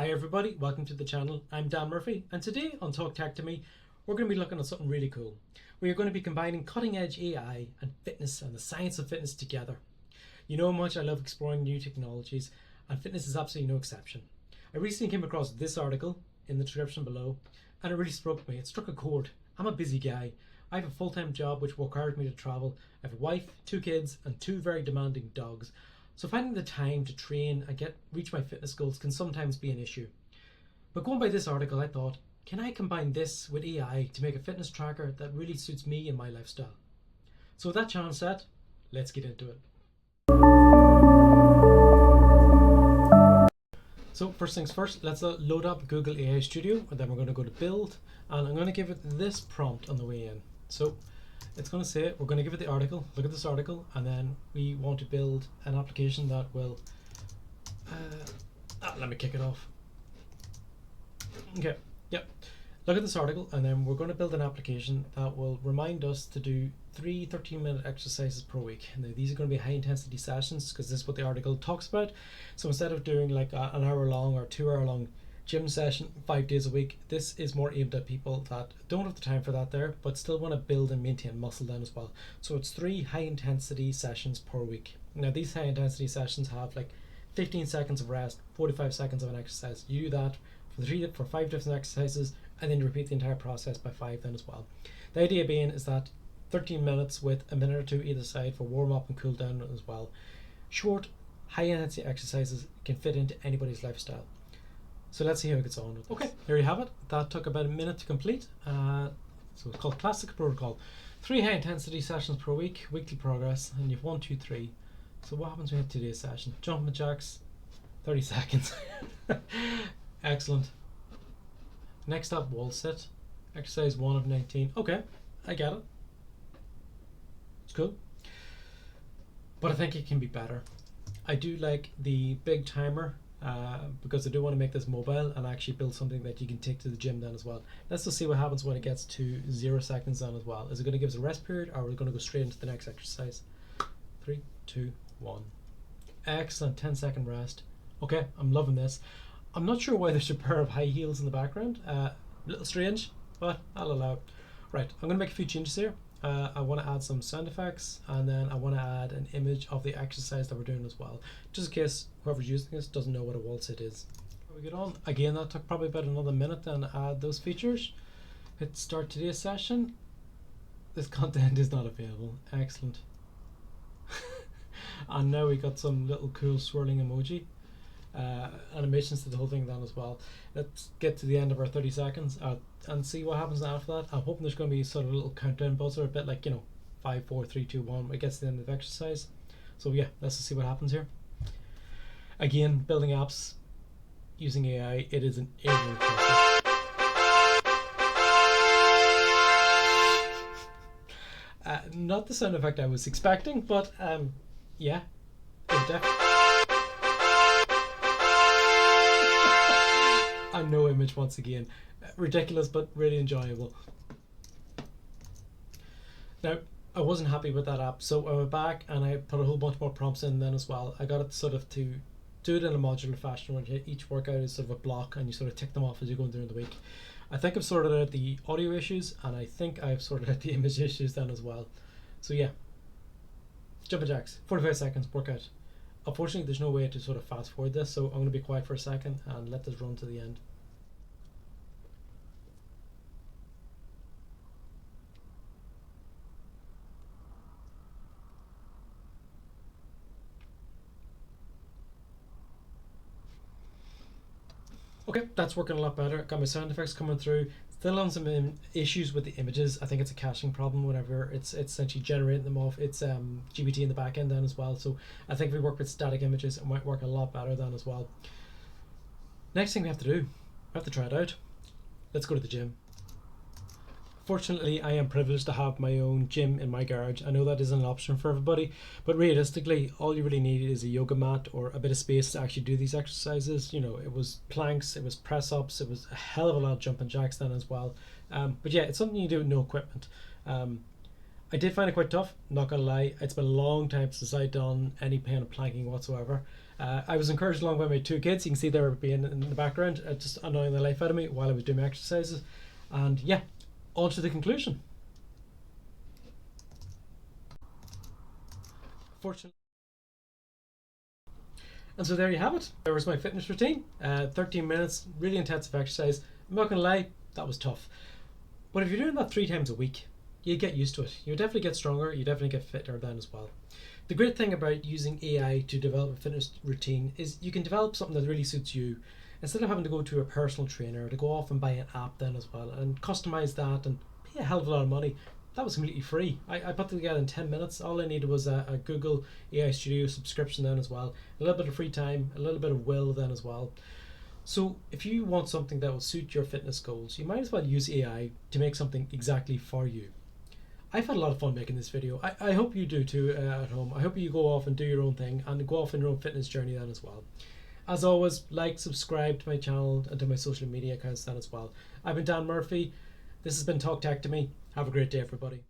Hi everybody, welcome to the channel. I'm Dan Murphy, and today on Talk Tech to Me, we're going to be looking at something really cool. We are going to be combining cutting edge AI and fitness and the science of fitness together. You know how much I love exploring new technologies, and fitness is absolutely no exception. I recently came across this article in the description below, and it really struck me. It struck a chord. I'm a busy guy. I have a full-time job which requires me to travel. I have a wife, 2 kids, and 2 very demanding dogs. So finding the time to train and reach my fitness goals can sometimes be an issue. But going by this article, I thought, can I combine this with AI to make a fitness tracker that really suits me and my lifestyle? So with that challenge set, let's get into it. So first things first, let's load up Google AI Studio, and then we're going to go to build, and I'm going to give it this prompt on the way in. So it's going to say, we're going to give it the article, look at this article, and then we want to build an application that will, let me kick it off. Okay, yep. Look at this article, and then we're going to build an application that will remind us to do 3 13-minute exercises per week. Now these are going to be high intensity sessions because this is what the article talks about. So instead of doing like an hour long or 2 hour long gym session 5 days a week, this is more aimed at people that don't have the time for that there, but still want to build and maintain muscle then as well. So it's 3 high intensity sessions per week. Now these high intensity sessions have like 15 seconds of rest, 45 seconds of an exercise. You do that for 5 different exercises, and then you repeat the entire process by 5 then as well. The idea being is that 13 minutes with a minute or 2 either side for warm up and cool down as well. Short, high intensity exercises can fit into anybody's lifestyle. So let's see how it gets on with this. Okay, here you have it. That took about a minute to complete. So it's called Classic Protocol. 3 high intensity sessions per week, weekly progress, and you've 1, 2, 3. So what happens when you have today's session? Jumping jacks, 30 seconds. Excellent. Next up, wall sit. Exercise 1 of 19. Okay, I get it. It's cool. But I think it can be better. I do like the big timer because I do want to make this mobile and actually build something that you can take to the gym then as well. Let's just see what happens when it gets to 0 seconds then as well. Is it going to give us a rest period, or are we going to go straight into the next exercise? 3, 2, 1. Excellent. 10-second rest. Okay, I'm loving this. I'm not sure why there's a pair of high heels in the background. A little strange, but I'll allow it. Right, I'm going to make a few changes here. I want to add some sound effects, and then I want to add an image of the exercise that we're doing as well, just in case whoever's using this doesn't know what a wall sit is. Before we get on, again, that took probably about another minute then to add those features. Hit start today's session. This content is not available. Excellent. And now we got some little cool swirling emoji. Animations to the whole thing then as well. Let's get to the end of our 30 seconds and see what happens after that. I'm hoping there's going to be sort of a little countdown buzzer, a bit like, 5, 4, 3, 2, 1 when it gets to the end of the exercise. So yeah, let's just see what happens here. Again, building apps using AI, it is an iterative process. Not the sound effect I was expecting, but yeah, definitely. And no image once again. Ridiculous, but really enjoyable. Now, I wasn't happy with that app, so I went back and I put a whole bunch more prompts in then as well. I got it sort of to do it in a modular fashion where each workout is sort of a block and you sort of tick them off as you go during the week. I think I've sorted out the audio issues, and I think I've sorted out the image issues then as well. So yeah, jumping jacks, 45 seconds workout. Unfortunately, there's no way to sort of fast forward this, so I'm going to be quiet for a second and let this run to the end. Okay, that's working a lot better. Got my sound effects coming through. Still on some issues with the images. I think it's a caching problem whenever it's essentially generating them off. It's GPT in the back end then as well. So I think if we work with static images, it might work a lot better then as well. Next thing we have to do, we have to try it out. Let's go to the gym. Fortunately, I am privileged to have my own gym in my garage. I know that isn't an option for everybody, but realistically, all you really need is a yoga mat or a bit of space to actually do these exercises. It was planks, it was press-ups, it was a hell of a lot of jumping jacks then as well. But yeah, it's something you do with no equipment. I did find it quite tough, not gonna lie. It's been a long time since I'd done any kind of planking whatsoever. I was encouraged along by my two kids. You can see they were being in the background, just annoying the life out of me while I was doing my exercises. And yeah, on to the conclusion. Fortunately. And so there you have it. There was my fitness routine. 13 minutes, really intensive exercise. I'm not gonna lie, that was tough. But if you're doing that 3 times a week, you get used to it. You definitely get stronger. You definitely get fitter then as well. The great thing about using AI to develop a fitness routine is you can develop something that really suits you instead of having to go to a personal trainer, to go off and buy an app then as well and customize that and pay a hell of a lot of money. That was completely free. I put it together in 10 minutes. All I needed was a Google AI Studio subscription then as well, a little bit of free time, a little bit of will then as well. So if you want something that will suit your fitness goals, you might as well use AI to make something exactly for you. I've had a lot of fun making this video. I hope you do too at home. I hope you go off and do your own thing and go off on your own fitness journey then as well. As always, like, subscribe to my channel and to my social media accounts then as well. I've been Dan Murphy. This has been Talk Tech to Me. Have a great day, everybody.